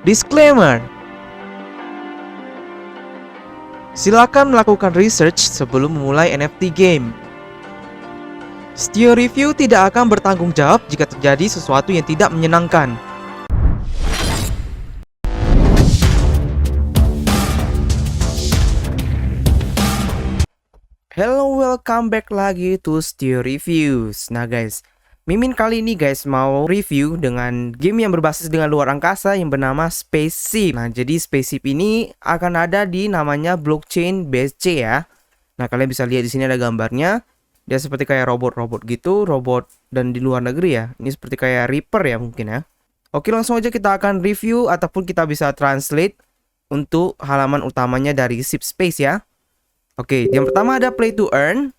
Disclaimer: silakan melakukan research sebelum memulai NFT game. Stio Review tidak akan bertanggung jawab jika terjadi sesuatu yang tidak menyenangkan. Hello, welcome back lagi to Stio Reviews. Nah guys, Mimin kali ini guys mau review dengan game yang berbasis dengan luar angkasa yang bernama Spaceship. Nah jadi Spaceship ini akan ada di namanya blockchain BSC ya. Nah kalian bisa lihat di sini ada gambarnya. Dia seperti kayak robot-robot gitu, robot dan di luar negeri ya. Ini seperti kayak Reaper ya mungkin ya. Oke, langsung aja kita akan review ataupun kita bisa translate untuk halaman utamanya dari Ship Space ya. Oke, yang pertama ada play to earn.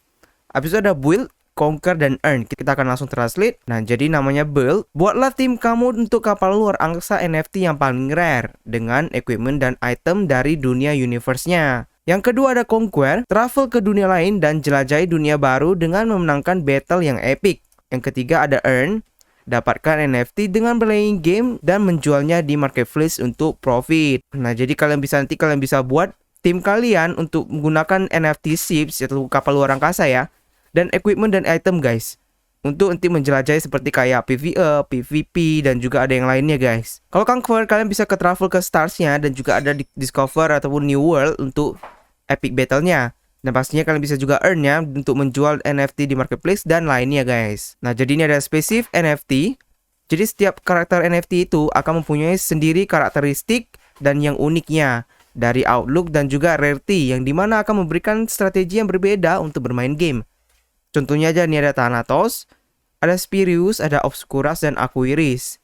Habis itu ada build, conquer, dan earn. Kita akan langsung translate. Nah, jadi namanya build. Buatlah tim kamu untuk kapal luar angkasa NFT yang paling rare dengan equipment dan item dari dunia universe-nya. Yang kedua ada conquer, travel ke dunia lain dan jelajahi dunia baru dengan memenangkan battle yang epic. Yang ketiga ada earn, dapatkan NFT dengan playing game dan menjualnya di marketplace untuk profit. Nah, jadi kalian bisa buat tim kalian untuk menggunakan NFT ships atau kapal luar angkasa ya, dan equipment dan item guys, untuk nanti menjelajahi seperti kayak PvE, PvP dan juga ada yang lainnya guys. Kalau conquer kalian bisa ke travel ke starsnya dan juga ada di discover ataupun new world untuk epic battle-nya. Dan pastinya kalian bisa juga earn ya untuk menjual NFT di marketplace dan lainnya guys. Nah jadi ini ada spesifik NFT. Jadi setiap karakter NFT itu akan mempunyai sendiri karakteristik dan yang uniknya dari outlook dan juga rarity yang dimana akan memberikan strategi yang berbeda untuk bermain game. Contohnya aja nih ada Thanatos, ada Spirius, ada Obscuras dan Aquarius.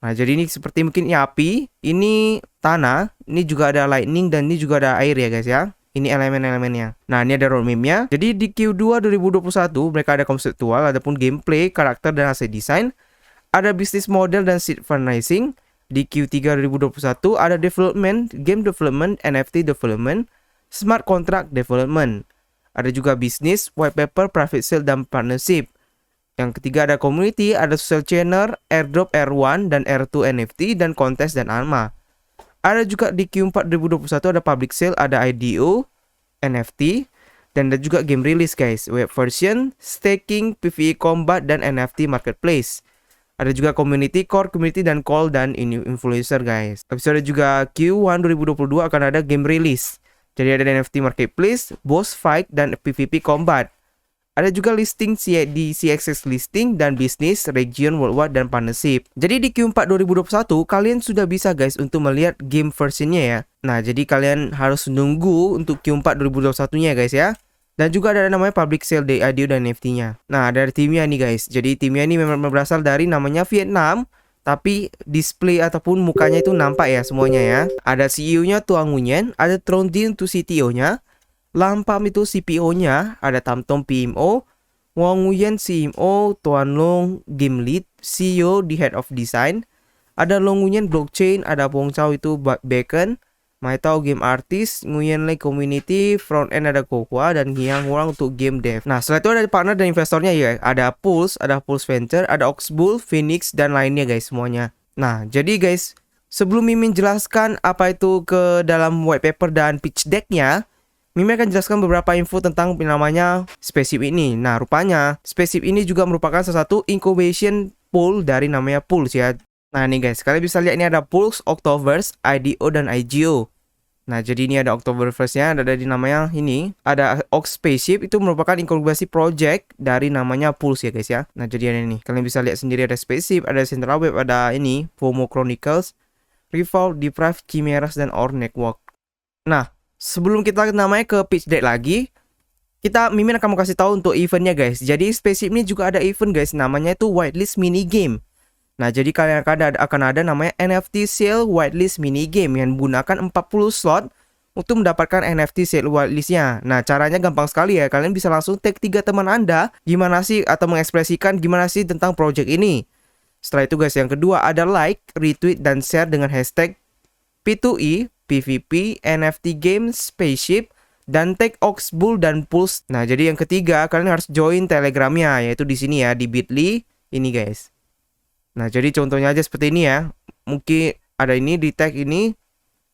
Nah jadi ini seperti mungkin api, ini tanah, ini juga ada lightning dan ini juga ada air ya guys ya. Ini elemen-elemennya. Nah ini ada roadmapnya. Jadi di Q2 2021 mereka ada konseptual, adapun gameplay, karakter dan hasil desain. Ada bisnis model dan seed fundraising. Di Q3 2021 ada development, game development, NFT development, smart contract development. Ada juga bisnis, white paper, private sale, dan partnership. Yang ketiga ada community, ada social channel, airdrop R1 dan R2 NFT, dan kontes dan ARMA. Ada juga di Q4 2021 ada public sale, ada IDO, NFT, dan ada juga game release guys, web version, staking, PvE combat, dan NFT marketplace. Ada juga community, core community, dan call dan influencer guys. Habis itu ada juga Q1 2022 akan ada game release. Jadi ada NFT marketplace, boss fight, dan PvP combat. Ada juga listing di CXS listing dan bisnis, region, worldwide, dan partnership. Jadi di Q4 2021 kalian sudah bisa guys untuk melihat game versionnya ya. Nah jadi kalian harus nunggu untuk Q4 2021 nya guys ya. Dan juga ada namanya public sale di IDO dan NFT-nya. Nah, dari timnya nih guys. Jadi timnya ini memang berasal dari namanya Vietnam, tapi display ataupun mukanya itu nampak ya semuanya ya. Ada CEO-nya Tuan Nguyen, ada Tron Din itu CTO-nya, Lampam itu CPO-nya, ada Tamtom PMO, Wang Nguyen CMO, Tuan Long Game Lead, CEO di Head of Design, ada Long Nguyen Blockchain, ada Pong Chow itu Bacon, Mai Tao game artist, Nguyen Lei community, front end ada Kokwa dan Hiang Huang untuk game dev. Nah, setelah itu ada partner dan investornya ya. Ada Pulse Venture, ada Oxbull, Phoenix dan lainnya guys semuanya. Nah, jadi guys, sebelum Mimin jelaskan apa itu ke dalam white paper dan pitch deck-nya, Mimin akan jelaskan beberapa info tentang namanya Spaceship ini. Nah, rupanya Spaceship ini juga merupakan salah satu incubation pool dari namanya Pulse ya. Nah nih guys, kalian bisa lihat ini ada Pulse, Octoverse, IDO, dan IGO. Nah jadi ini ada Octoverse-nya, ada di namanya ini. Ada Ox Spaceship, itu merupakan inkubasi project dari namanya Pulse ya guys ya. Nah jadi ini nih, kalian bisa lihat sendiri ada Spaceship, ada Central Web, ada ini, FOMO Chronicles, Revolve, Deprive, Chimeras, dan Our Network. Nah, sebelum kita namanya ke pitch deck lagi, Mimin akan mau kasih tahu untuk eventnya guys. Jadi Spaceship ini juga ada event guys, namanya itu Whitelist Mini Game. Nah, jadi kalian akan ada namanya NFT Sale Whitelist Mini Game yang menggunakan 40 slot untuk mendapatkan NFT Sale Whitelist-nya. Nah, caranya gampang sekali ya. Kalian bisa langsung tag 3 teman Anda gimana sih atau mengekspresikan gimana sih tentang project ini. Setelah itu guys, yang kedua ada like, retweet, dan share dengan hashtag P2E, PvP, NFT Game, Spaceship, dan tag Oxbull dan Pulse. Nah, jadi yang ketiga kalian harus join Telegramnya, yaitu di sini ya, di Bitly ini guys. Nah, jadi contohnya aja seperti ini ya. Mungkin ada ini di tag ini,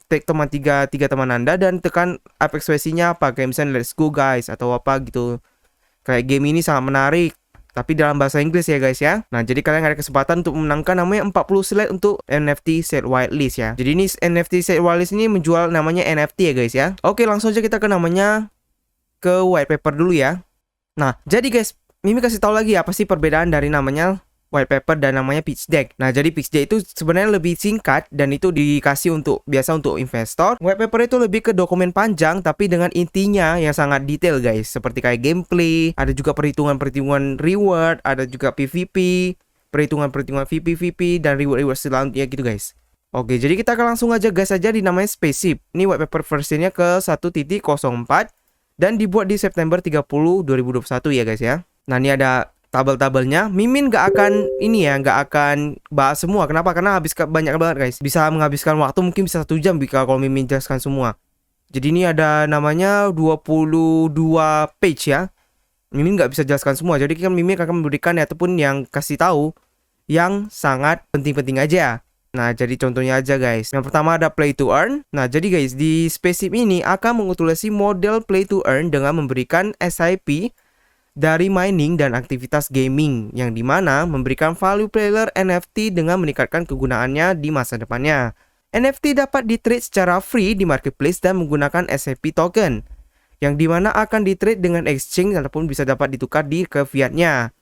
tag teman tiga teman Anda dan tekan ekspresinya apa, kayak misalnya let's go guys atau apa gitu. Kayak game ini sangat menarik, tapi dalam bahasa Inggris ya guys ya. Nah, jadi kalian ada kesempatan untuk memenangkan namanya 40 slot untuk NFT set whitelist ya. Jadi ini NFT set whitelist ini menjual namanya NFT ya guys ya. Oke, langsung aja kita ke namanya, ke white paper dulu ya. Nah, jadi guys, Mimi kasih tahu lagi apa sih perbedaan dari namanya white paper dan namanya pitch deck. Nah, jadi pitch deck itu sebenarnya lebih singkat dan itu dikasih untuk biasa untuk investor. White paper itu lebih ke dokumen panjang tapi dengan intinya yang sangat detail guys. Seperti kayak gameplay, ada juga perhitungan-perhitungan reward, ada juga PVP, perhitungan-perhitungan VP dan reward-reward selanjutnya gitu guys. Oke, jadi kita akan langsung aja gas aja di namanya Spaceship. Ini white paper versinya ke 1.04 dan dibuat di September 30 2021 ya guys ya. Nah, ini ada tabel-tabelnya. Mimin gak akan gak akan bahas semua. Kenapa? Karena banyak banget guys. Bisa menghabiskan waktu mungkin bisa 1 jam kalau Mimin jelaskan semua. Jadi ini ada namanya 22 page ya. Mimin gak bisa jelaskan semua. Jadi kan Mimin akan memberikan ataupun yang kasih tahu yang sangat penting-penting aja. Nah, jadi contohnya aja guys. Yang pertama ada play to earn. Nah, jadi guys, di Spaceship ini akan mengutilasi model play to earn dengan memberikan SIP dari mining dan aktivitas gaming, yang dimana memberikan value player NFT dengan meningkatkan kegunaannya di masa depannya. NFT dapat di-trade secara free di marketplace dan menggunakan SIP token, yang dimana akan di-trade dengan exchange ataupun bisa dapat ditukar ke fiatnya.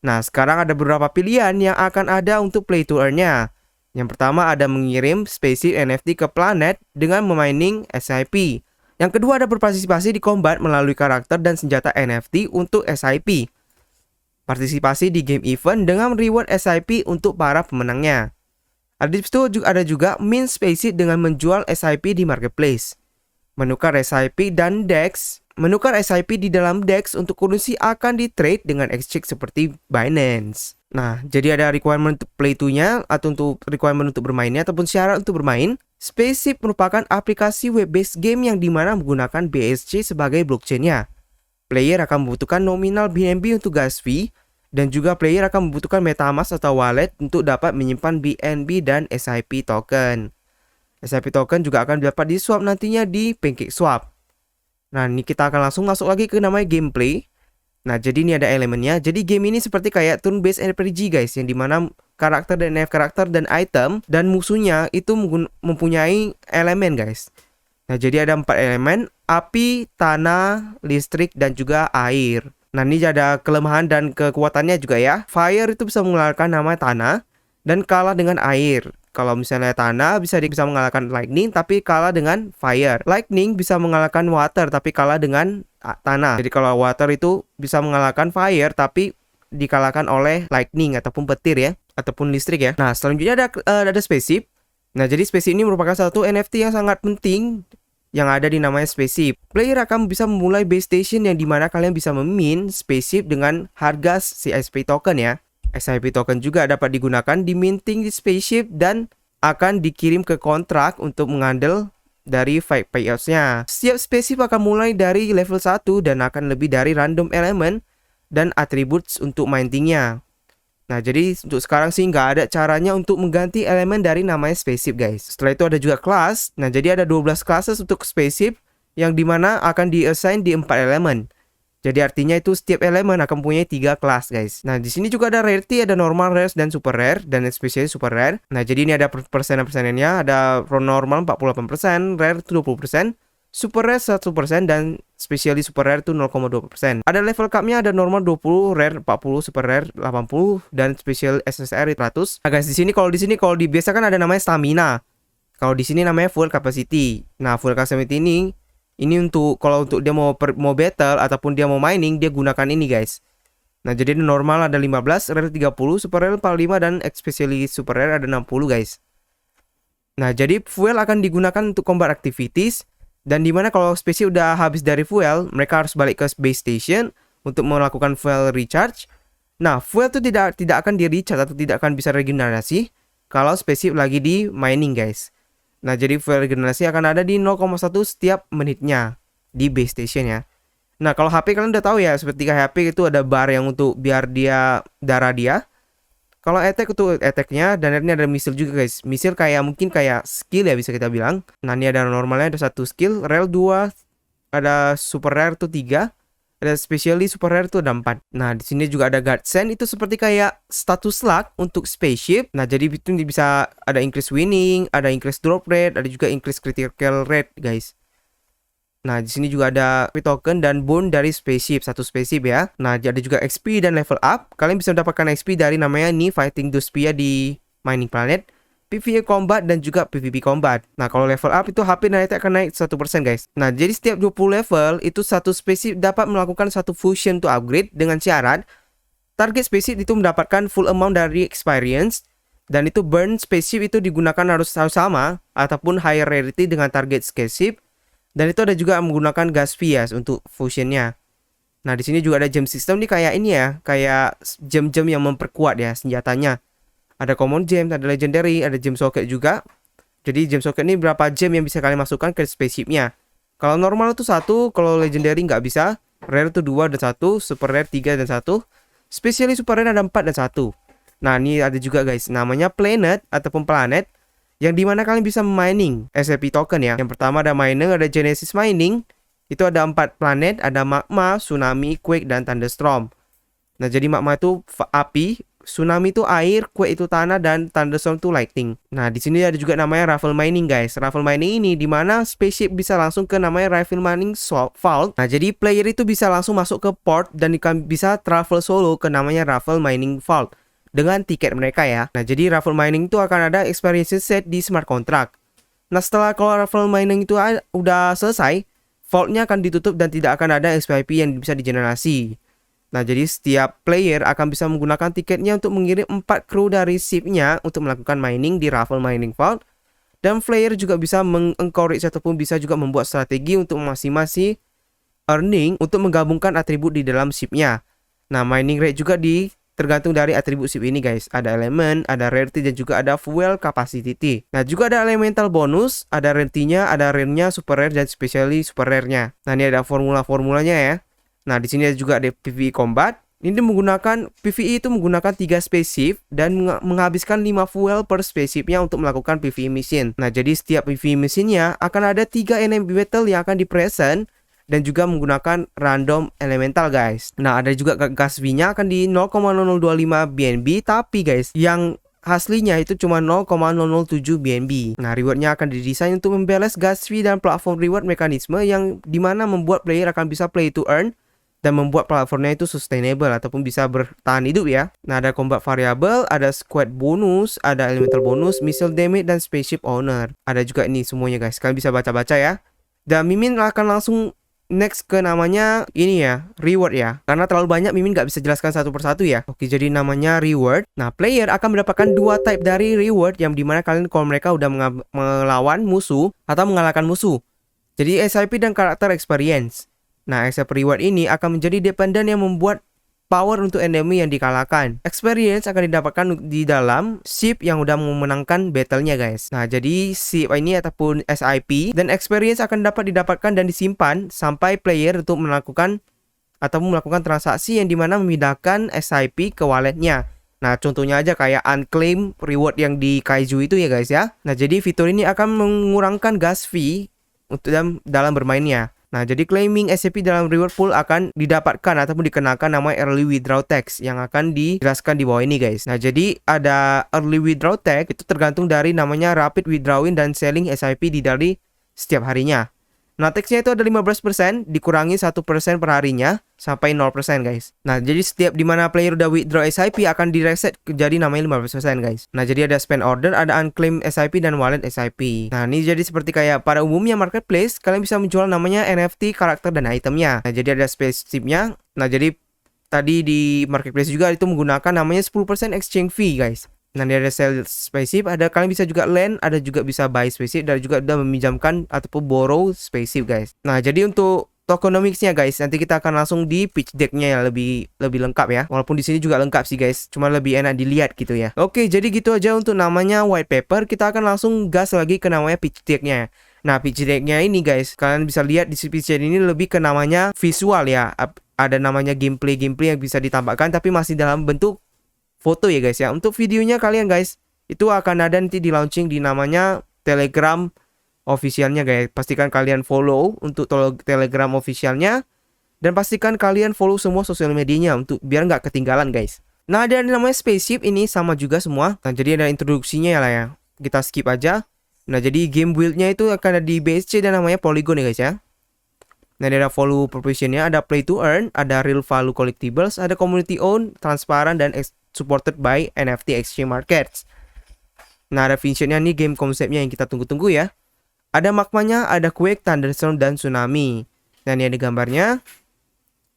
Nah, sekarang ada beberapa pilihan yang akan ada untuk play to earn-nya. Yang pertama ada mengirim spesies NFT ke planet dengan memining SIP. Yang kedua ada berpartisipasi di combat melalui karakter dan senjata NFT untuk SIP. Partisipasi di game event dengan reward SIP untuk para pemenangnya. Ada juga mint spaceship dengan menjual SIP di marketplace. Menukar SIP dan DEX. Menukar SIP di dalam DEX untuk currency akan di-trade dengan exchange seperti Binance. Nah, jadi ada requirement untuk play to-nya atau untuk requirement untuk bermainnya ataupun syarat untuk bermain. Spaceship merupakan aplikasi web-based game yang dimana menggunakan BSC sebagai blockchain-nya. Player akan membutuhkan nominal BNB untuk gas fee, dan juga player akan membutuhkan MetaMask atau wallet untuk dapat menyimpan BNB dan SIP token. SIP token juga akan dapat di-swap nantinya di PancakeSwap. Nah, ini kita akan langsung masuk lagi ke namanya gameplay. Nah, jadi ini ada elemennya. Jadi game ini seperti kayak turn-based RPG guys, yang dimana karakter dan item dan musuhnya itu mempunyai elemen guys. Nah, jadi ada 4 elemen: api, tanah, listrik, dan juga air. Nah, ini ada kelemahan dan kekuatannya juga ya. Fire itu bisa mengeluarkan nama tanah dan kalah dengan air. Kalau misalnya tanah bisa mengalahkan lightning tapi kalah dengan fire. Lightning bisa mengalahkan water tapi kalah dengan tanah. Jadi kalau water itu bisa mengalahkan fire tapi dikalahkan oleh lightning ataupun petir ya, ataupun listrik ya. Nah, selanjutnya ada spaceship. Nah, jadi spaceship ini merupakan satu NFT yang sangat penting yang ada di namanya spaceship. Player akan bisa memulai base station yang dimana kalian bisa memint spaceship dengan harga CSP token ya. SIP token juga dapat digunakan di minting di spaceship dan akan dikirim ke kontrak untuk mengandel dari fake payouts-nya. Setiap spaceship akan mulai dari level 1 dan akan lebih dari random elemen dan attributes untuk mintingnya. Nah, jadi untuk sekarang sih nggak ada caranya untuk mengganti elemen dari namanya spaceship guys. Setelah itu ada juga kelas. Nah, jadi ada 12 classes untuk spaceship yang dimana akan di-assign di 4 elemen. Jadi artinya itu setiap elemen akan punya 3 kelas guys. Nah, di sini juga ada rarity, ada normal, rare, dan super rare, dan especially super rare. Nah, jadi ini ada persenan-persenannya, ada normal 48%, rare itu 20%, super rare 100%, dan especially super rare itu 0,2%. Ada level cap-nya, ada normal 20, rare 40, super rare 80, dan special SSR 100. Nah guys, di sini kalau dibiasakan ada namanya stamina. Kalau di sini namanya full capacity. Nah, full capacity ini untuk kalau untuk dia mau battle ataupun dia mau mining, dia gunakan ini guys. Nah, jadi normal ada 15, rare 30, super rare 45, dan especially super rare ada 60 guys. Nah, jadi fuel akan digunakan untuk combat activities, dan dimana kalau spesies udah habis dari fuel, mereka harus balik ke base station untuk melakukan fuel recharge. Nah, fuel itu tidak akan di recharge atau tidak akan bisa regenerasi kalau spesies lagi di mining guys. Nah, jadi fuel regenerasi akan ada di 0,1 setiap menitnya di base station ya. Nah, kalau HP kalian udah tahu ya, seperti kayak HP itu ada bar yang untuk biar darah dia. Kalau attack itu attacknya, dan ini ada misil juga guys. Misil kayak mungkin kayak skill ya bisa kita bilang. Nah ini ada normalnya ada 1 skill, rare 2, ada super rare tuh 3, ada specially super rare tuh ada 4. Nah di sini juga ada godsend, itu seperti kayak status luck untuk spaceship. Nah jadi itu bisa ada increase winning, ada increase drop rate, ada juga increase critical rate guys. Nah, di sini juga ada token dan bone dari spaceship, satu spaceship ya. Nah, ada juga XP dan level up. Kalian bisa mendapatkan XP dari namanya nih Fighting Duspia di Mining Planet, PvE Combat dan juga PvP Combat. Nah, kalau level up itu HP dan attack akan naik 1% guys. Nah, jadi setiap 20 level itu satu spaceship dapat melakukan satu fusion to upgrade dengan syarat target spaceship itu mendapatkan full amount dari experience, dan itu burn spaceship itu digunakan harus sama ataupun higher rarity dengan target spaceship. Dan itu ada juga menggunakan gas vias untuk fusionnya. Nah, di sini juga ada gem system nih kayak ini ya, kayak gem-gem yang memperkuat ya senjatanya. Ada common gem, ada legendary, ada gem socket juga. Jadi gem socket ini berapa gem yang bisa kalian masukkan ke spaceshipnya. Kalau normal itu 1, kalau legendary nggak bisa. Rare itu 2 dan 1, super rare 3 dan 1. Specially super rare ada 4 dan 1. Nah, ini ada juga guys, namanya planet ataupun planet, yang dimana kalian bisa mining SCP token ya. Yang pertama ada miner, ada Genesis mining. Itu ada 4 planet, ada magma, tsunami, quake, dan thunderstorm. Nah jadi magma itu api, tsunami itu air, quake itu tanah, dan thunderstorm itu lightning. Nah di sini ada juga namanya raffle mining guys. Raffle mining ini dimana spaceship bisa langsung ke namanya raffle mining vault. Nah jadi player itu bisa langsung masuk ke port dan bisa travel solo ke namanya raffle mining vault dengan tiket mereka ya. Nah jadi raffle mining itu akan ada experience set di smart contract. Nah setelah kalau raffle mining itu udah selesai, vaultnya akan ditutup dan tidak akan ada XP yang bisa digenerasi. Nah jadi setiap player akan bisa menggunakan tiketnya untuk mengirim 4 kru dari shipnya untuk melakukan mining di raffle mining vault. Dan player juga bisa mengencourage ataupun bisa juga membuat strategi untuk masing-masing earning untuk menggabungkan atribut di dalam shipnya. Nah mining rate juga tergantung dari atribut ship ini guys. Ada elemen, ada rarity, dan juga ada fuel capacity. Nah juga ada elemental bonus, ada rarity-nya, ada rare-nya, super rare, dan specially super rare-nya. Nah ini ada formula-formulanya ya. Nah di sini juga ada PvE combat. Ini menggunakan PvE itu menggunakan 3 spaceship dan menghabiskan 5 fuel per spaceshipnya untuk melakukan PvE mission. Nah jadi setiap PvE missionnya akan ada 3 enemy battle yang akan di-present dan juga menggunakan random elemental guys. Nah ada juga gas V-nya akan di 0,0025 BNB, tapi guys yang aslinya itu cuma 0,007 BNB. Nah rewardnya akan didesain untuk membalance gas V dan platform reward mekanisme yang dimana membuat player akan bisa play to earn dan membuat platformnya itu sustainable ataupun bisa bertahan hidup ya. Nah ada combat variable, ada squad bonus, ada elemental bonus, missile damage, dan spaceship owner. Ada juga ini semuanya guys, kalian bisa baca-baca ya. Dan Mimin akan langsung next ke namanya ini ya, reward ya. Karena terlalu banyak Mimin nggak bisa jelaskan satu persatu ya. Oke, jadi namanya reward. Nah, player akan mendapatkan 2 type dari reward yang dimana kalian kalau mereka udah melawan musuh atau mengalahkan musuh. Jadi SIP dan karakter experience. Nah, SIP reward ini akan menjadi dependent yang membuat power untuk enemy yang dikalahkan. Experience akan didapatkan di dalam ship yang udah memenangkan battle-nya guys. Nah jadi ship ini ataupun SIP dan experience akan dapat didapatkan dan disimpan sampai player untuk melakukan transaksi yang dimana memindahkan SIP ke walletnya. Nah contohnya aja kayak unclaim reward yang di Kaiju itu ya guys ya. Nah jadi fitur ini akan mengurangkan gas fee untuk dalam bermainnya. Nah, jadi claiming SCP dalam reward pool akan didapatkan ataupun dikenakan nama early withdraw tax yang akan dijelaskan di bawah ini guys. Nah, jadi ada early withdraw tax itu tergantung dari namanya rapid withdrawing dan selling SIP dari setiap harinya. Nah, taxnya itu ada 15%, dikurangi 1% per harinya sampai 0% guys. Nah, jadi setiap dimana player udah withdraw SIP akan direset jadi namanya 15% guys. Nah, jadi ada spend order, ada unclaimed SIP, dan wallet SIP. Nah, ini jadi seperti kayak pada umumnya marketplace, kalian bisa menjual namanya NFT, karakter, dan itemnya. Nah, jadi ada spaceshipnya. Nah, jadi tadi di marketplace juga itu menggunakan namanya 10% exchange fee guys. Nah, ada sell spaceship, ada kalian bisa juga lend, ada juga bisa buy spaceship, dan juga udah meminjamkan ataupun borrow spaceship guys. Nah, jadi untuk tokenomicsnya guys, nanti kita akan langsung di pitch decknya ya, lebih lengkap ya. Walaupun di sini juga lengkap sih guys, cuma lebih enak dilihat gitu ya. Oke, jadi gitu aja untuk namanya white paper. Kita akan langsung gas lagi ke namanya pitch decknya. Nah, pitch decknya ini guys, kalian bisa lihat di pitch deck ini lebih ke namanya visual ya. Ada namanya gameplay yang bisa ditambahkan, tapi masih dalam bentuk foto ya guys ya. Untuk videonya kalian guys, itu akan ada nanti di launching di namanya Telegram officialnya guys. Pastikan kalian follow untuk Telegram officialnya. Dan pastikan kalian follow semua sosial medianya untuk biar nggak ketinggalan guys. Nah, ada yang namanya spaceship ini sama juga semua. Nah, jadi ada introduksinya ya lah ya. Kita skip aja. Nah, jadi game build-nya itu akan ada di BSC dan namanya Polygon ya guys ya. Nah, ada value proposition-nya, ada play to earn, ada real value collectibles, ada community owned, transparan, dan supported by NFT exchange markets. Nah, ada vision-nya nih, game konsepnya yang kita tunggu-tunggu ya. Ada magmanya, ada quake, thunderstorm, dan tsunami. Nah, ini ada gambarnya.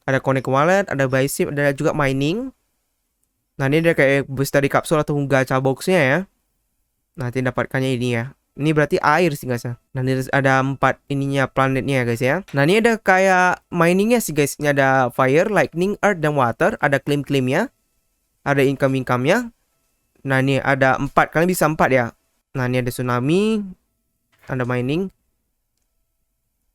Ada connect wallet, ada buy ship, ada juga mining. Nah, ini ada kayak booster di kapsul atau gacha box-nya ya. Nanti dapatkannya ini ya. Ini berarti air sih guys ya. Nah, ini ada 4 ininya planetnya ya guys ya. Nah, ini ada kayak miningnya sih guys. Ini ada fire, lightning, earth, dan water. Ada claim-claimnya. Ada income-income-nya. Nah, ini ada 4. Kalian bisa 4 ya. Nah, ini ada tsunami. Ada mining.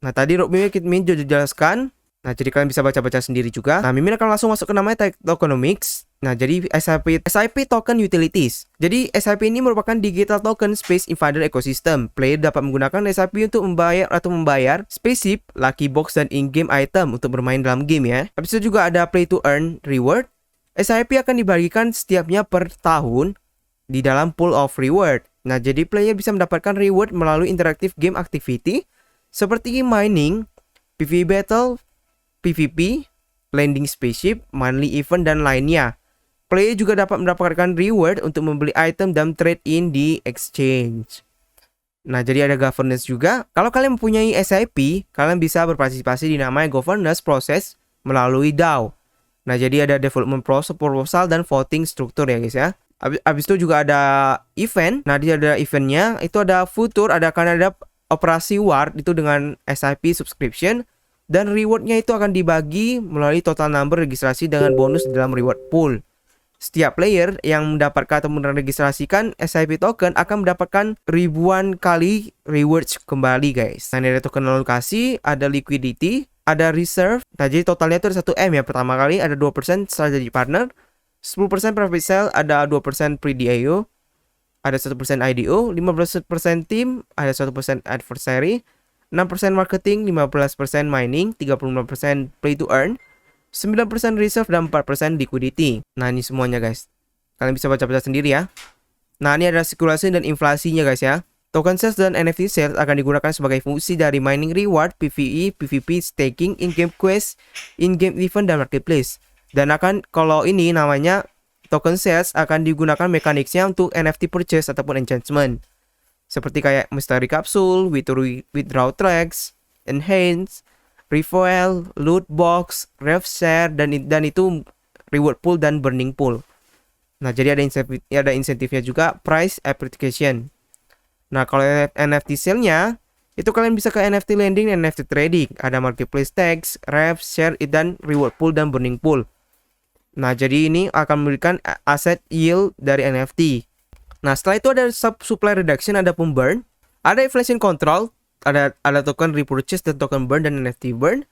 Nah, tadi roadmap kita jelaskan. Nah, jadi kalian bisa baca-baca sendiri juga. Nah, Mimin akan langsung masuk ke namanya tokenomics. Nah, jadi SIP token utilities. Jadi SIP ini merupakan digital token space invader ecosystem. Player dapat menggunakan SIP untuk membayar spaceship, lucky box, dan in-game item untuk bermain dalam game ya. Habis itu juga ada play to earn reward. SIP akan dibagikan setiapnya per tahun di dalam pool of reward. Nah, jadi player bisa mendapatkan reward melalui interactive game activity seperti mining, PvE battle, PvP, landing spaceship, monthly event, dan lainnya. Player juga dapat mendapatkan reward untuk membeli item dan trade in di exchange. Nah, jadi ada governance juga. Kalau kalian mempunyai SIP, kalian bisa berpartisipasi di namanya governance proses melalui DAO. Nah, jadi ada development proposal dan voting struktur ya guys ya. Habis itu juga ada event. Nah, dia ada eventnya. Itu ada futur, akan ada operasi war itu dengan SIP subscription. Dan rewardnya itu akan dibagi melalui total number registrasi dengan bonus dalam reward pool. Setiap player yang mendapatkan atau meregistrasikan SIP token akan mendapatkan ribuan kali rewards kembali guys. Nah, ini ada token alokasi, ada liquidity, ada reserve. Nah, jadi totalnya itu ada 1M ya. Pertama kali ada 2% setelah jadi partner, 10% private sale, ada 2% pre-DAO, ada 1% IDO, 15% team, ada 1% adversary, 6% marketing, 15% mining, 35% play to earn, 9% reserve, dan 4% liquidity. Nah, ini semuanya guys. Kalian bisa baca-baca sendiri ya. Nah, ini ada sirkulasi dan inflasinya guys ya. Token sales dan NFT sales akan digunakan sebagai fungsi dari mining reward, PvE, PvP, staking, in-game quest, in-game event, dan marketplace. Dan kalau ini namanya token sales akan digunakan mekaniknya untuk NFT purchase ataupun enchantment. Seperti kayak mystery capsule, withdraw tracks, enhance, refuel, loot box, rev share, dan itu reward pool dan burning pool. Nah, jadi ada insentifnya juga, price application. Nah, kalau NFT sale-nya itu kalian bisa ke NFT lending dan NFT trading. Ada marketplace tags, rev share, dan reward pool dan burning pool. Nah, jadi ini akan memberikan aset yield dari NFT. Nah, setelah itu ada supply reduction, ada pump burn, ada inflation control, ada token repurchase dan token burn dan NFT burn.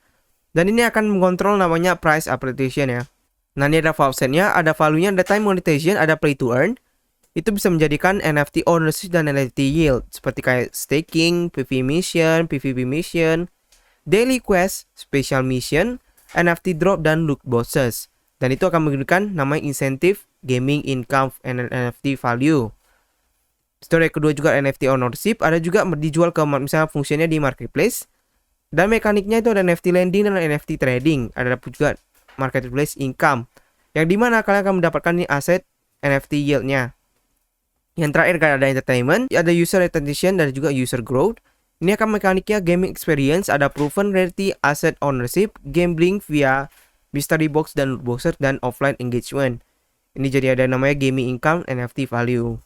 Dan ini akan mengontrol namanya price appreciation ya. Nah, ini ada offset-nya, ada value-nya, ada time monetization, ada play to earn. Itu bisa menjadikan NFT ownership dan NFT yield seperti kayak staking, PvP mission, daily quest, special mission, NFT drop, dan loot boxes. Dan itu akan memberikan namanya insentif gaming income and NFT value. Story kedua juga NFT ownership, ada juga dijual ke misalnya fungsinya di marketplace. Dan mekaniknya itu ada NFT lending dan NFT trading. Ada juga marketplace income, yang dimana kalian akan mendapatkan nih aset NFT yieldnya. Yang terakhir kan ada entertainment, ada user retention dan juga user growth. Ini akan mekaniknya gaming experience, ada proven rarity, asset ownership, gambling via mystery box dan loot boxer, dan offline engagement. Ini jadi ada namanya gaming income NFT value.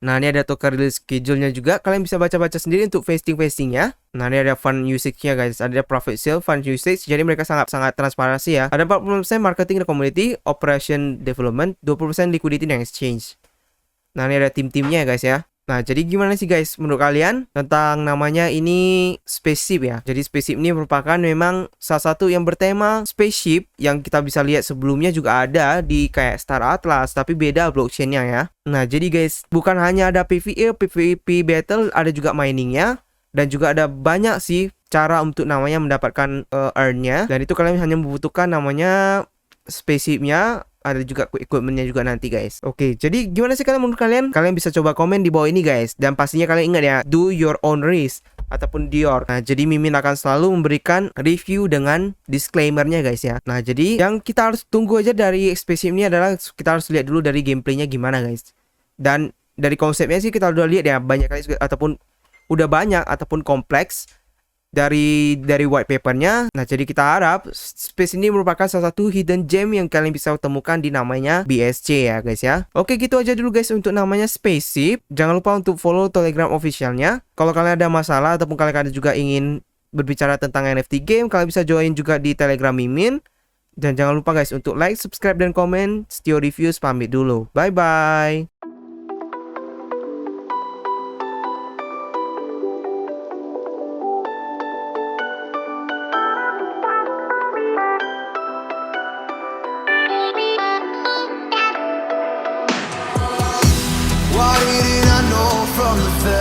Nah, ini ada token release schedule-nya juga. Kalian bisa baca-baca sendiri untuk vesting-vestingnya. Nah, ini ada fund usage-nya guys. Ada profit sale, fund usage. Jadi mereka sangat transparansi ya. Ada 40% marketing dan community, operation development, 20% liquidity dan exchange. Nah, ini ada tim-timnya guys ya. Nah, jadi gimana sih guys menurut kalian tentang namanya ini spaceship ya? Jadi spaceship ini merupakan memang salah satu yang bertema spaceship yang kita bisa lihat sebelumnya juga ada di kayak Star Atlas, tapi beda blockchainnya ya. Nah, jadi guys, bukan hanya ada PvE, PvP battle, ada juga miningnya. Dan juga ada banyak sih cara untuk namanya mendapatkan earn-nya. Dan itu kalian hanya membutuhkan namanya spaceship-nya. Ada juga equipment-nya juga nanti guys. Oke, jadi gimana sih kalian menurut kalian? Kalian bisa coba komen di bawah ini guys. Dan pastinya kalian ingat ya, do your own risk ataupun Dior. Nah, jadi Mimin akan selalu memberikan review dengan disclaimer-nya guys ya. Nah, jadi yang kita harus tunggu aja dari spaceship ini adalah kita harus lihat dulu dari gameplaynya gimana guys. Dan dari konsepnya sih kita udah lihat ya, banyak kali ataupun udah banyak ataupun kompleks dari white papernya. Nah, jadi kita harap space ini merupakan salah satu hidden gem yang kalian bisa temukan di namanya BSC ya guys ya. Oke, gitu aja dulu guys untuk namanya spaceship. Jangan lupa untuk follow Telegram officialnya. Kalau kalian ada masalah ataupun kalian ada juga ingin berbicara tentang NFT game, kalian bisa join juga di Telegram Mimin. Dan jangan lupa guys untuk like, subscribe, dan komen. Stio Reviews pamit dulu. Bye bye. Why didn't I know from the first?